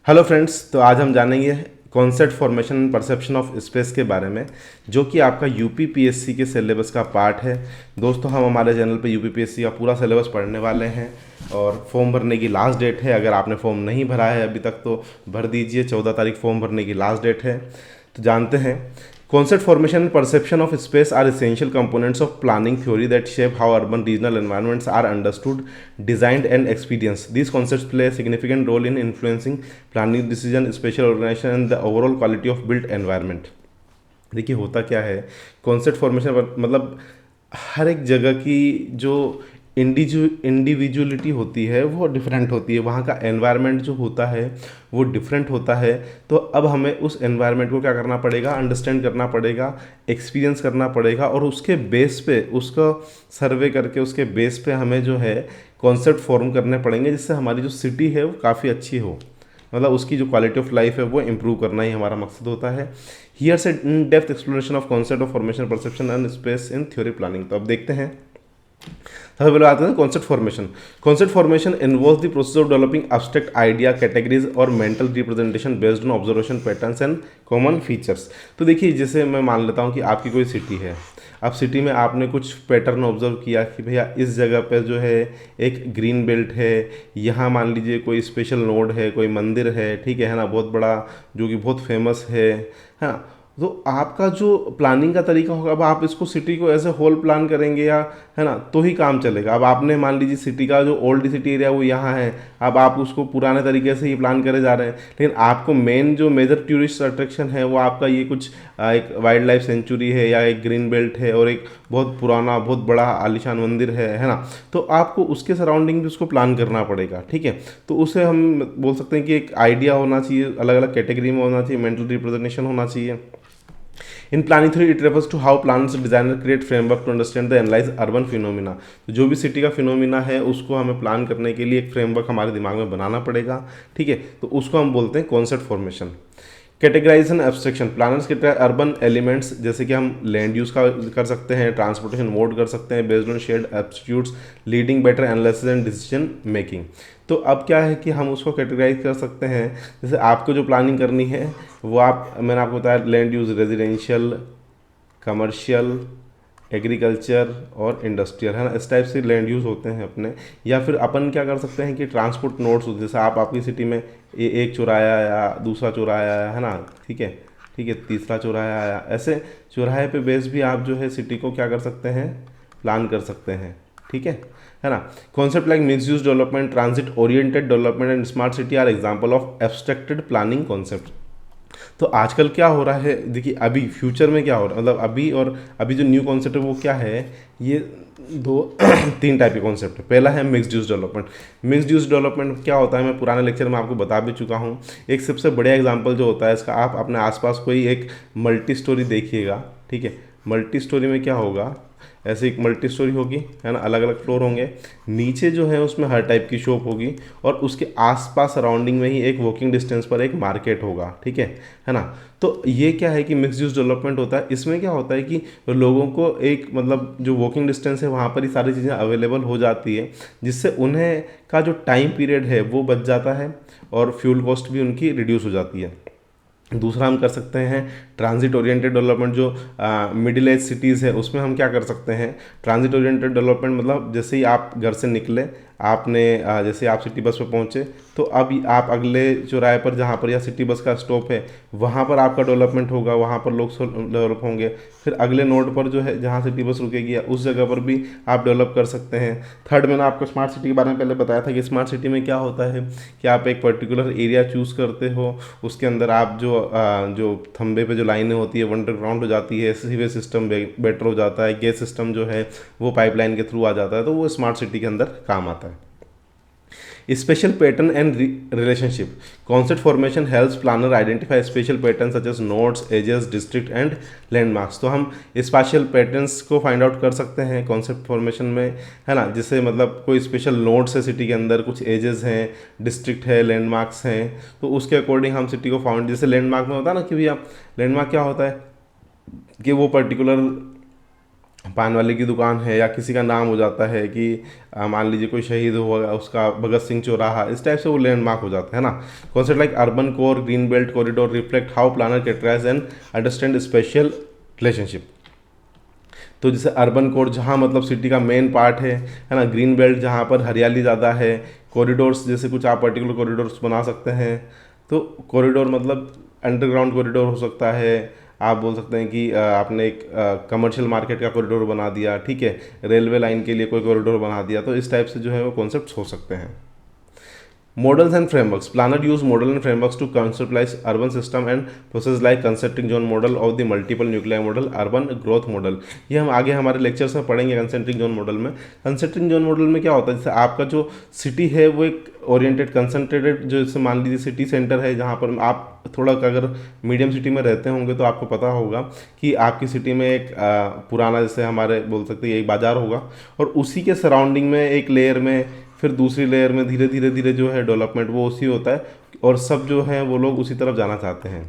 Hello friends, तो आज हम जानेंगे concept formation and perception of space के बारे में, जो कि आपका यूपी पीएससी के सिलेबस का पार्ट है। दोस्तों, हम हमारे चैनल पे यूपी पीएससी का पूरा सिलेबस पढ़ने वाले हैं और फॉर्म भरने की लास्ट डेट है। अगर आपने फॉर्म नहीं भरा है अभी तक तो भर दीजिए। 14 तारीख फॉर्म भरने की लास्ट डेट है। तो जानते हैं, concept formation and perception of space are essential components of planning theory that shape how urban regional environments are understood, designed, and experienced. These concepts play a significant role in influencing planning decision, spatial organization, and the overall quality of built environment. देखिए, होता क्या है concept formation मतलब हर एक जगह की जो individuality होती है वो डिफरेंट होती है। वहाँ का एनवायरनमेंट जो होता है वो डिफरेंट होता है। तो अब हमें उस एनवायरनमेंट को क्या करना पड़ेगा, अंडरस्टैंड करना पड़ेगा, एक्सपीरियंस करना पड़ेगा और उसके बेस पे उसका सर्वे करके उसके बेस पे हमें जो है कॉन्सेप्ट फॉर्म करने पड़ेंगे, जिससे हमारी जो सिटी है वो काफ़ी अच्छी हो, मतलब उसकी जो क्वालिटी ऑफ लाइफ है वो इम्प्रूव करना ही हमारा मकसद होता है। हियर से in depth exploration of concept of formation perception and space in theory planning. तो अब देखते हैं, सबसे पहले आते हैं concept formation. Concept formation involve the process of developing abstract idea, categories और mental representation based on observation patterns and common features. तो देखिए, जैसे मैं मान लेता हूँ कि आपकी कोई सिटी है। अब सिटी में आपने कुछ पैटर्न ऑब्जर्व किया कि भैया इस जगह पे जो है एक ग्रीन बेल्ट है, यहाँ मान लीजिए कोई स्पेशल नोड है, कोई मंदिर है, ठीक है ना, बहुत बड़ा, जो कि बहुत फेमस है हाँ। तो आपका जो प्लानिंग का तरीका होगा, अब आप इसको सिटी को ऐसे होल प्लान करेंगे या है ना तो ही काम चलेगा। अब आपने मान लीजिए सिटी का जो ओल्ड सिटी एरिया वो यहाँ है, अब आप उसको पुराने तरीके से ही प्लान करे जा रहे हैं, लेकिन आपको मेन जो मेजर टूरिस्ट अट्रैक्शन है वो आपका ये कुछ एक वाइल्ड लाइफ सेंचुरी है या एक ग्रीन बेल्ट है और एक बहुत पुराना बहुत बड़ा आलीशान मंदिर है ना। तो आपको उसके सराउंडिंग भी उसको प्लान करना पड़ेगा, ठीक है। तो उसे हम बोल सकते हैं कि एक आइडिया होना चाहिए, अलग अलग कैटेगरी में होना चाहिए, मेंटल रिप्रेजेंटेशन होना चाहिए। In planning theory it refers to how planners designer create framework to understand the analyse urban phenomena. तो जो भी सिटी का फिनोमिना है उसको हमें प्लान करने के लिए एक फ्रेमवर्क हमारे दिमाग में बनाना पड़ेगा, ठीक है। तो उसको हम बोलते हैं concept formation. Categorisation abstraction, planners के अर्बन एलिमेंट्स जैसे कि हम लैंड यूज़ का कर सकते हैं, ट्रांसपोर्टेशन मोड कर सकते हैं बेस्ड ऑन शेयर्ड एब्स्टिट्यूट्स, leading better analysis and decision making. तो अब क्या है कि हम उसको कैटेगराइज कर सकते हैं। जैसे आपको जो प्लानिंग करनी है वो मैंने आपको बताया land use residential, commercial, agriculture और इंडस्ट्रियल, है ना, इस टाइप से लैंड यूज़ होते हैं अपने। या फिर अपन क्या कर सकते हैं कि ट्रांसपोर्ट नोड्स होते हैं, जैसे आप आपकी सिटी में एक चौराहा आया, दूसरा चौराहा आया, है ना, ठीक है, ठीक है, तीसरा चौराहा आया, ऐसे चौराहे पे बेस भी आप जो है सिटी को क्या कर सकते हैं, प्लान कर सकते हैं, ठीक है ना। Concept like mix use development, transit oriented development and smart city are example of abstracted planning concept. तो आजकल क्या हो रहा है, देखिए अभी फ्यूचर में क्या हो रहा है, मतलब अभी और अभी जो न्यू कॉन्सेप्ट है वो क्या है, ये दो तीन टाइप के कॉन्सेप्ट है। पहला है mixed use development. Mixed use development क्या होता है, मैं पुराने लेक्चर में आपको बता भी चुका हूँ। एक सबसे बढ़िया एग्जांपल जो होता है इसका, आप अपने आसपास कोई एक मल्टी स्टोरी देखिएगा, ठीक है। मल्टी स्टोरी में क्या होगा, ऐसे एक मल्टी स्टोरी होगी, है ना, अलग अलग फ्लोर होंगे, नीचे जो है उसमें हर टाइप की शॉप होगी और उसके आसपास सराउंडिंग में ही एक वॉकिंग डिस्टेंस पर एक मार्केट होगा, ठीक है ना। तो ये क्या है कि मिक्स यूज डेवलपमेंट होता है। इसमें क्या होता है कि लोगों को एक मतलब जो वॉकिंग डिस्टेंस है वहाँ पर ही सारी चीज़ें अवेलेबल हो जाती है, जिससे उन्हें का जो टाइम पीरियड है वो बच जाता है और फ्यूल कॉस्ट भी उनकी रिड्यूस हो जाती है। दूसरा हम कर सकते हैं ट्रांजिट ओरिएंटेड डेवलपमेंट। जो मिडिल एज सिटीज़ है उसमें हम क्या कर सकते हैं, ट्रांजिट ओरिएंटेड डेवलपमेंट मतलब जैसे ही आप घर से निकले, आपने जैसे आप सिटी बस पे पहुंचे, तो अब आप अगले चौराहे पर जहाँ पर या सिटी बस का स्टॉप है वहाँ पर आपका डेवलपमेंट होगा, वहाँ पर लोग डेवलप होंगे। फिर अगले नोड पर जो है जहाँ सिटी बस रुकेगी उस जगह पर भी आप डेवलप कर सकते हैं। थर्ड, मैंने आपको स्मार्ट सिटी के बारे में पहले बताया था कि स्मार्ट सिटी में क्या होता है कि आप एक पर्टिकुलर एरिया चूज़ करते हो, उसके अंदर आप जो थंबे पे जो लाइनें होती है वो अंडरग्राउंड हो जाती है, सीवेज सिस्टम बेटर हो जाता है, गैस सिस्टम जो है वो पाइपलाइन के थ्रू आ जाता है, तो वो स्मार्ट सिटी के अंदर काम आता है। Spatial pattern and relationship, concept formation helps planner identify spatial pattern such as nodes, edges, district and landmarks. तो हम स्पेशल पैटर्न्स को फाइंड आउट कर सकते हैं कॉन्सेप्ट फॉर्मेशन में, है ना। जैसे मतलब कोई स्पेशल नोड्स है सिटी के अंदर, कुछ एजेस हैं, डिस्ट्रिक्ट है, लैंडमार्क्स हैं, तो उसके अकॉर्डिंग हम सिटी को फाउंड, जैसे लैंडमार्क में होता है ना कि भैया लैंडमार्क क्या होता है कि वो पर्टिकुलर पान वाले की दुकान है या किसी का नाम हो जाता है कि मान लीजिए कोई शहीद हुआ उसका भगत सिंह चौराहा, इस टाइप से वो लैंडमार्क हो जाता है ना। Concept like urban core, green belt corridor reflect how planner characterise and understand spatial relationship. तो जैसे अर्बन कोर जहाँ मतलब सिटी का मेन पार्ट है ना, ग्रीन बेल्ट जहाँ पर हरियाली ज़्यादा है, कॉरिडोर्स जैसे कुछ आप पर्टिकुलर कॉरिडोर्स बना सकते हैं। तो कॉरिडोर मतलब अंडरग्राउंड कॉरिडोर हो सकता है, आप बोल सकते हैं कि आपने एक कमर्शियल मार्केट का कॉरिडोर बना दिया, ठीक है, रेलवे लाइन के लिए कोई कॉरिडोर बना दिया, तो इस टाइप से जो है वो कॉन्सेप्ट्स हो सकते हैं। Models and frameworks. Planner use model and frameworks to conceptualize urban system and process like concentric zone model of the multiple nuclei model, urban growth model. ये हम आगे हमारे लेक्चर्स में पढ़ेंगे कंसेंट्रिक जोन मॉडल में। कंसेंट्रिक जोन मॉडल में क्या होता है, जैसे आपका जो सिटी है वो एक ओरिएंटेड कंसंट्रेटेड, जो जैसे मान लीजिए सिटी सेंटर है जहाँ पर आप थोड़ा अगर मीडियम सिटी में रहते होंगे तो आपको पता होगा कि आपकी सिटी में एक पुराना जैसे हमारे बोल सकते हैं एक बाज़ार होगा, और उसी के सराउंडिंग में एक लेयर में फिर दूसरी लेयर में धीरे धीरे धीरे जो है डेवलपमेंट वो उसी होता है, और सब जो है वो लोग उसी तरफ जाना चाहते हैं,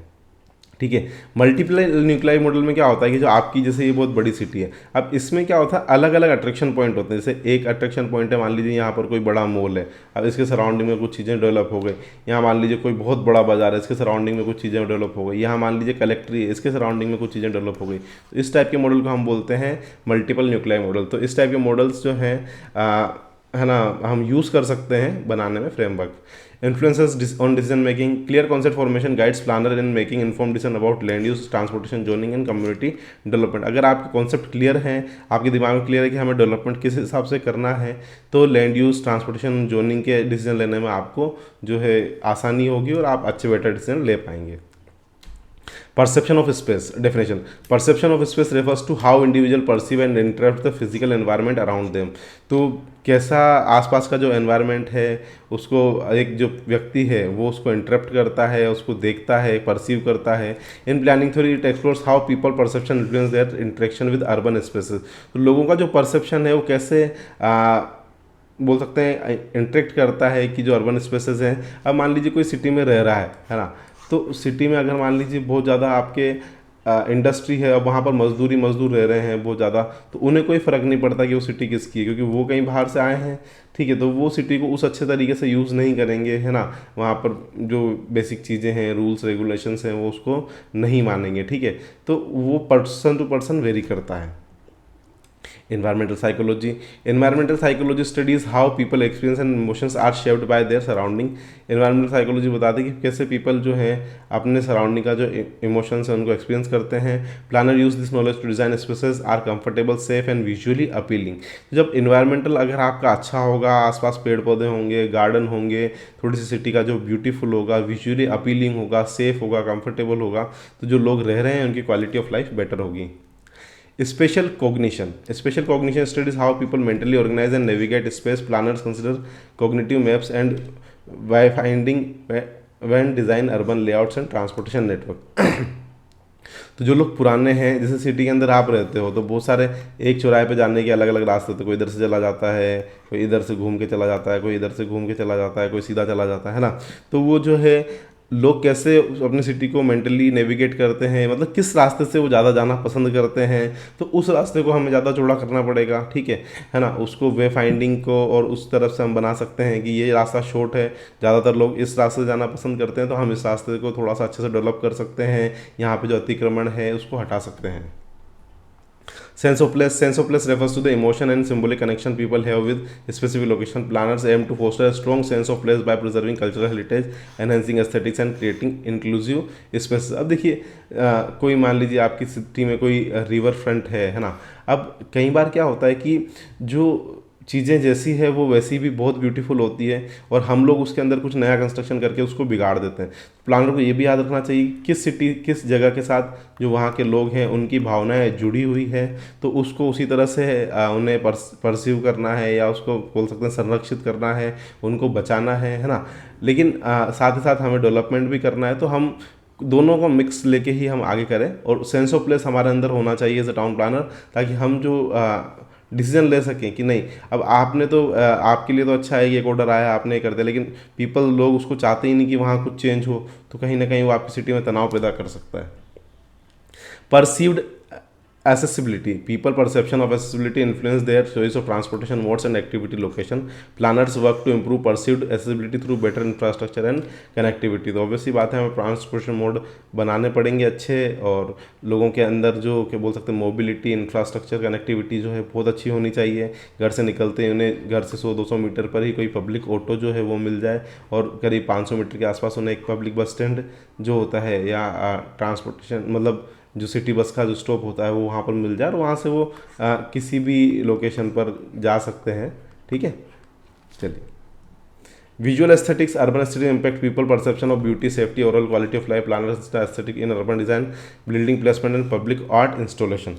ठीक है। मल्टीप्लाई न्यूक्लियाई मॉडल में क्या होता है कि जो आपकी जैसे ये बहुत बड़ी सिटी है, अब इसमें क्या होता है अलग अलग अट्रैक्शन पॉइंट होते हैं। जैसे एक अट्रैक्शन पॉइंट है, मान लीजिए यहाँ पर कोई बड़ा मॉल है, अब इसके सराउंडिंग में कुछ चीज़ें डेवलप हो गई। यहाँ मान लीजिए कोई बहुत बड़ा बाजार है, इसके सराउंडिंग में कुछ चीज़ें डेवलप हो गई। यहाँ मान लीजिए कलेक्ट्री है, इसके सराउंडिंग में कुछ चीज़ें डेवलप हो गई। तो इस टाइप के मॉडल को हम बोलते हैं मल्टीपल न्यूक्लियाई मॉडल। तो इस टाइप के मॉडल्स जो हैं है ना हम यूज़ कर सकते हैं बनाने में framework. Influences on decision making, clear concept formation guides planner in making inform decision about land use, transportation, zoning and community development. अगर आपके कॉन्सेप्ट क्लियर हैं, आपके दिमाग में क्लियर है कि हमें डेवलपमेंट किस हिसाब से करना है, तो लैंड यूज, ट्रांसपोर्टेशन, जोनिंग के डिसीजन लेने में आपको जो है आसानी होगी और आप अच्छे बेटर डिसीजन ले पाएंगे। Perception of space definition. Perception of space refers to how individual perceive and interpret the physical environment around them. तो कैसा आसपास का जो एनवायरनमेंट है उसको एक जो व्यक्ति है वो उसको इंटरप्ट करता है, उसको देखता है, परसीव करता है। इन planning theory it explores how people perception influence there interaction with urban spaces. तो लोगों का जो परसेप्शन है वो कैसे बोल सकते हैं इंटरेक्ट करता है कि जो अर्बन स्पेसेस हैं। अब मान लीजिए कोई सिटी में रह रहा है ना, तो सिटी में अगर मान लीजिए बहुत ज़्यादा आपके इंडस्ट्री है, अब वहाँ पर मजदूर रह रहे हैं बहुत ज़्यादा, तो उन्हें कोई फ़र्क नहीं पड़ता कि वो सिटी किसकी है, क्योंकि वो कहीं बाहर से आए हैं, ठीक है। तो वो सिटी को उस अच्छे तरीके से यूज़ नहीं करेंगे, है ना। वहाँ पर जो बेसिक चीज़ें हैं, रूल्स रेगुलेशंस हैं, वो उसको नहीं मानेंगे, ठीक है। तो वो पर्सन टू पर्सन वेरी करता है। Environmental psychology. Environmental psychology studies how people experience and emotions are shaped by their surrounding. Environmental psychology बताती है कि कैसे people जो हैं अपने सराउंडिंग का जो इमोशंस हैं उनको एक्सपीरियंस करते हैं। Planner use this knowledge to design spaces are comfortable, safe and visually appealing. जब इन्वायरमेंटल अगर आपका अच्छा होगा, आसपास पेड़ पौधे होंगे, गार्डन होंगे, थोड़ी सी सिटी का जो ब्यूटीफुल होगा, विजुअली अपीलिंग होगा, सेफ होगा, कंफर्टेबल होगा, तो जो लोग रह रहे हैं उनकी क्वालिटी ऑफ लाइफ बेटर होगी। Spatial cognition. Spatial cognition studies how people mentally organize and navigate space. Planners consider cognitive maps and wayfinding when design urban layouts and transportation network. तो जो लोग पुराने हैं, जैसे सिटी के अंदर आप रहते हो, तो बहुत सारे एक चौराहे पे जाने के अलग अलग रास्ते होते हैं। कोई इधर से चला जाता है, कोई इधर से घूम के चला जाता है, कोई इधर से घूम के चला जाता है, कोई सीधा चला जाता है ना। तो वो जो है लोग कैसे अपनी सिटी को मेंटली नेविगेट करते हैं, मतलब किस रास्ते से वो ज़्यादा जाना पसंद करते हैं, तो उस रास्ते को हमें ज़्यादा चौड़ा करना पड़ेगा, ठीक है ना। उसको वे फाइंडिंग को और उस तरफ से हम बना सकते हैं कि ये रास्ता शॉर्ट है, ज़्यादातर लोग इस रास्ते से जाना पसंद करते हैं, तो हम इस रास्ते को थोड़ा सा अच्छे से डेवलप कर सकते हैं, यहाँ पे जो अतिक्रमण है उसको हटा सकते हैं। Sense of place refers to the emotion and symbolic connection people have with specific location. Planners aim to foster a strong sense of place by preserving cultural heritage, enhancing aesthetics and creating inclusive spaces. अब देखिए कोई मान लीजिए आपकी city में कोई river front है ना। अब कई बार क्या होता है कि जो चीज़ें जैसी है वो वैसी भी बहुत ब्यूटीफुल होती है, और हम लोग उसके अंदर कुछ नया कंस्ट्रक्शन करके उसको बिगाड़ देते हैं। प्लानर को ये भी याद रखना चाहिए किस सिटी किस जगह के साथ जो वहाँ के लोग हैं उनकी भावनाएं जुड़ी हुई है, तो उसको उसी तरह से उन्हें परसीव करना है, या उसको बोल सकते हैं संरक्षित करना है, उनको बचाना है ना। लेकिन साथ ही साथ हमें डेवलपमेंट भी करना है, तो हम दोनों को मिक्स लेके ही हम आगे करें, और सेंस ऑफ प्लेस हमारे अंदर होना चाहिए एज अ टाउन प्लानर, ताकि हम जो डिसीजन ले सकें कि नहीं अब आपने तो आपके लिए तो अच्छा है, ये एक ऑर्डर आया आपने कर दिया, लेकिन पीपल लोग उसको चाहते ही नहीं कि वहाँ कुछ चेंज हो, तो कहीं ना कहीं वो आपकी सिटी में तनाव पैदा कर सकता है। Perceived accessibility, people perception of accessibility influence their choice of transportation modes and activity location. Planners work to improve perceived accessibility through better infrastructure and connectivity. तो ऑब्वियसली बात है, हमें ट्रांसपोर्टेशन मोड बनाने पड़ेंगे अच्छे, और लोगों के अंदर जो क्या बोल सकते हैं मोबिलिटी, इंफ्रास्ट्रक्चर, कनेक्टिविटी जो है बहुत अच्छी होनी चाहिए। घर से निकलते ही उन्हें घर से 100-200 मीटर पर ही कोई पब्लिक ऑटो जो है वो मिल जाए, और करीब 500 मीटर के आसपास उन्हें एक पब्लिक बस स्टैंड जो होता है या ट्रांसपोर्टेशन मतलब जो सिटी बस का जो स्टॉप होता है वो वहाँ पर मिल जाए, और वहाँ से वो किसी भी लोकेशन पर जा सकते हैं। ठीक है, चलिए। Visual aesthetics, urban aesthetic impact people perception of beauty, safety, overall quality of life, planners aesthetic in urban design, building placement and public art installation.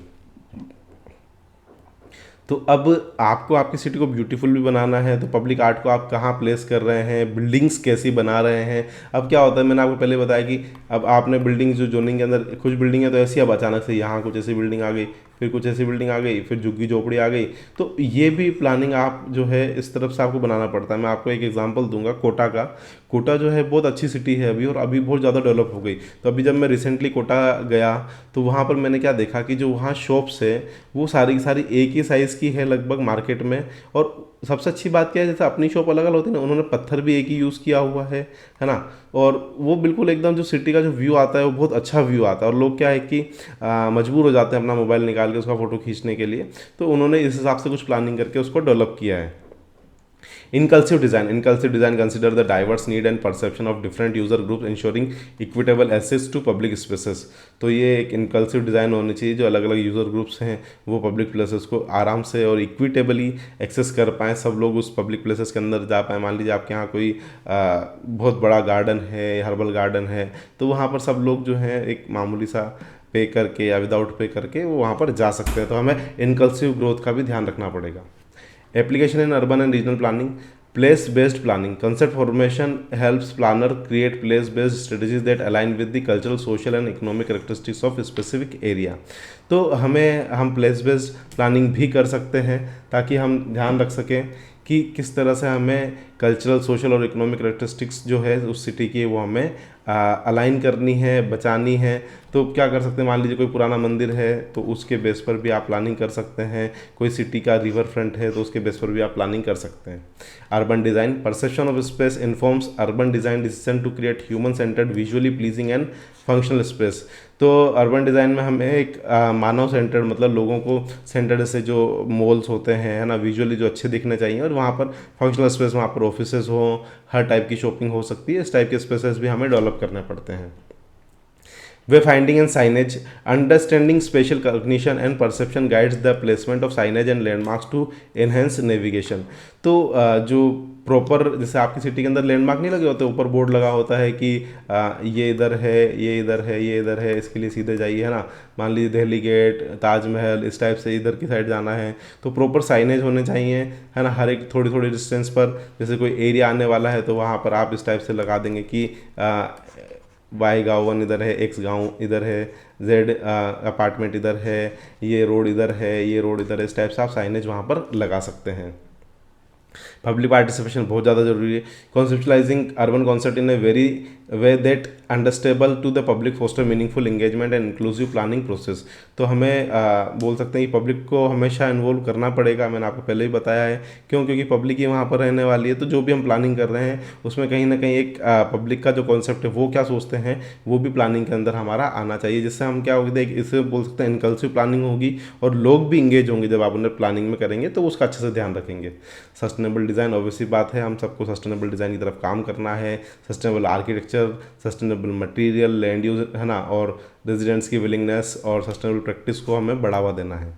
तो अब आपको आपकी सिटी को ब्यूटीफुल भी बनाना है, तो पब्लिक आर्ट को आप कहाँ प्लेस कर रहे हैं, बिल्डिंग्स कैसी बना रहे हैं। अब क्या होता है, मैंने आपको पहले बताया कि अब आपने बिल्डिंग जो जोनिंग के अंदर कुछ बिल्डिंग है तो ऐसी, अब अचानक से यहाँ कुछ ऐसी बिल्डिंग आ गई, फिर कुछ ऐसी बिल्डिंग आ गई, फिर झुग्गी झोपड़ी आ गई। तो ये भी प्लानिंग आप जो है इस तरफ से आपको बनाना पड़ता है। मैं आपको एक एग्जांपल दूंगा कोटा का। कोटा जो है बहुत अच्छी सिटी है अभी, और अभी बहुत ज़्यादा डेवलप हो गई। तो अभी जब मैं रिसेंटली कोटा गया तो वहाँ पर मैंने क्या देखा कि जो वहाँ शॉप्स है वो सारी की सारी एक ही साइज़ की है लगभग मार्केट में। और सबसे अच्छी बात क्या है, जैसे अपनी शॉप अलग अलग होती है ना, उन्होंने पत्थर भी एक ही यूज़ किया हुआ है ना। और वो बिल्कुल एकदम जो सिटी का जो व्यू आता है वो बहुत अच्छा व्यू आता है। और लोग क्या है कि मजबूर हो जाते हैं अपना मोबाइल निकाल के उसका फ़ोटो खींचने के लिए, तो उन्होंने इस हिसाब से कुछ प्लानिंग करके उसको डेवलप किया है। Inclusive design consider the diverse need and perception of different user groups, ensuring equitable access to public spaces। तो ये एक इनकल्सिव डिज़ाइन होनी चाहिए, जो अलग अलग यूज़र ग्रुप्स हैं वो पब्लिक प्लेसेस को आराम से और इक्विटेबली एक्सेस कर पाएँ, सब लोग उस पब्लिक प्लेसेस के अंदर जा पाएँ। मान लीजिए आपके यहाँ कोई बहुत बड़ा गार्डन है, हर्बल गार्डन है, तो वहाँ पर सब लोग जो हैं एक मामूली सा पे करके या विदाउट पे करके वो वहाँ पर जा सकते हैं। तो हमें इनकल्सिव ग्रोथ का भी ध्यान रखना पड़ेगा। Application in urban and regional planning, place-based planning. Concept formation helps planner create place-based strategies that align with the cultural, social and economic characteristics of a specific area। तो हम place-based planning भी कर सकते हैं ताकि हम ध्यान रख सकें कि किस तरह से हमें कल्चरल, सोशल और इकोनॉमिक करेक्टरिस्टिक्स जो है उस सिटी की वो हमें अलाइन करनी है, बचानी है। तो क्या कर सकते हैं, मान लीजिए कोई पुराना मंदिर है तो उसके बेस पर भी आप प्लानिंग कर सकते हैं। कोई सिटी का रिवर फ्रंट है तो उसके बेस पर भी आप प्लानिंग कर सकते हैं। Urban design, perception of space informs urban design decision to create human centred, visually pleasing and functional space. तो अर्बन डिज़ाइन में हमें एक मानव सेंटर्ड, मतलब लोगों को सेंटर्ड से जो मॉल्स होते हैं है ना, विजुअली जो अच्छे दिखने चाहिए, और वहाँ पर फंक्शनल स्पेस, वहाँ पर ऑफिसेज हो, हर टाइप की शॉपिंग हो सकती है, इस टाइप के स्पेसेस भी हमें डेवलप करने पड़ते हैं। Wayfinding and signage, understanding spatial cognition and perception guides the placement of signage and landmarks to enhance navigation. तो जो प्रॉपर, जैसे आपकी सिटी के अंदर लैंडमार्क नहीं लगे होते, ऊपर बोर्ड लगा होता है कि ये इधर है, ये इधर है, ये इधर है, इसके लिए सीधे जाइए, है ना। मान लीजिए दिल्ली गेट, ताजमहल, इस टाइप से इधर की साइड जाना है, तो प्रॉपर साइनेज होने चाहिए, है ना, हर एक थोड़ी थोड़ी डिस्टेंस पर। जैसे कोई एरिया आने वाला है तो वहाँ पर आप इस टाइप से लगा देंगे कि वाई गाँव 1 इधर है, एक्स गाँव इधर है, जेड अपार्टमेंट इधर है, ये रोड इधर है, ये रोड इधर है, इस टाइप से आप साइनेज वहाँ पर लगा सकते हैं। पब्लिक पार्टिसिपेशन बहुत ज़्यादा जरूरी है। Conceptualising urban concept in a very way that understandable to the public, foster meaningful engagement and inclusive planning process. तो हमें बोल सकते हैं कि पब्लिक को हमेशा इन्वॉल्व करना पड़ेगा। मैंने आपको पहले ही बताया है क्यों, क्योंकि पब्लिक ही वहाँ पर रहने वाली है। तो जो भी हम प्लानिंग कर रहे हैं उसमें कहीं ना कहीं एक पब्लिक का जो कॉन्सेप्ट है वो क्या सोचते हैं वो भी प्लानिंग के अंदर हमारा आना चाहिए, जिससे हम क्या होगी, इसे बोल सकते हैं इनकल्सिव प्लानिंग होगी और लोग भी इंगेज होंगे जब आप उन्हें प्लानिंग में करेंगे तो उसका अच्छे से ध्यान रखेंगे। सस्टेनेबल डिज़ाइन, ऑब्वियसली बात है, हम सबको सस्टेनेबल डिज़ाइन की तरफ काम करना है। Sustainable architecture, sustainable material, land use, है ना, और रेजिडेंट्स की विलिंगनेस और सस्टेनेबल प्रैक्टिस को हमें बढ़ावा देना है।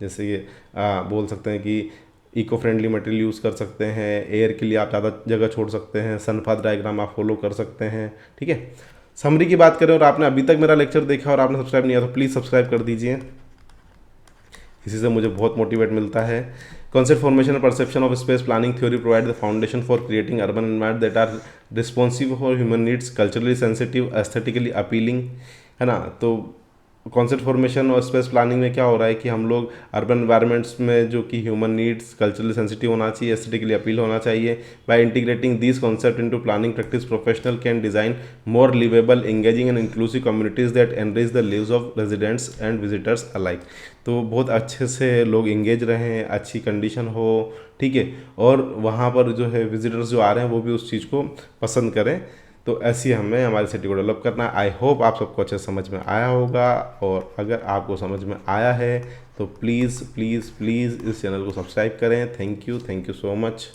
जैसे ये बोल सकते हैं कि इको फ्रेंडली मटेरियल यूज़ कर सकते हैं, एयर के लिए आप ज़्यादा जगह छोड़ सकते हैं, सनपाथ डायग्राम आप फॉलो कर सकते हैं। ठीक है, समरी की बात करें और आपने अभी तक मेरा लेक्चर देखा और आपने सब्सक्राइब नहीं किया तो प्लीज़ सब्सक्राइब कर दीजिए, इसी से मुझे बहुत मोटिवेट मिलता है। Concept formation and perception of space planning theory provide the foundation for creating urban environments that are responsive for human needs, culturally sensitive, aesthetically appealing, है ना। तो कॉन्सेप्ट फॉर्मेशन और स्पेस प्लानिंग में क्या हो रहा है कि हम लोग अर्बन एनवायरनमेंट्स में जो कि ह्यूमन नीड्स कल्चरली सेंसिटिव होना चाहिए, एस्थेटिकली अपील होना चाहिए। By integrating these concept into planning practice, professional can design more liveable, engaging and inclusive communities that enrich the lives of residents and visitors alike. तो बहुत अच्छे से लोग engage रहें, अच्छी कंडीशन हो, ठीक है, और वहाँ पर जो है विजिटर्स जो आ रहे हैं वो भी उस चीज़ को पसंद करें। तो ऐसी हमें हमारी सिटी को डेवलप करना है। आई होप आप सबको अच्छे समझ में आया होगा, और अगर आपको समझ में आया है तो प्लीज़ प्लीज़ प्लीज़ इस चैनल को सब्सक्राइब करें। Thank you so much.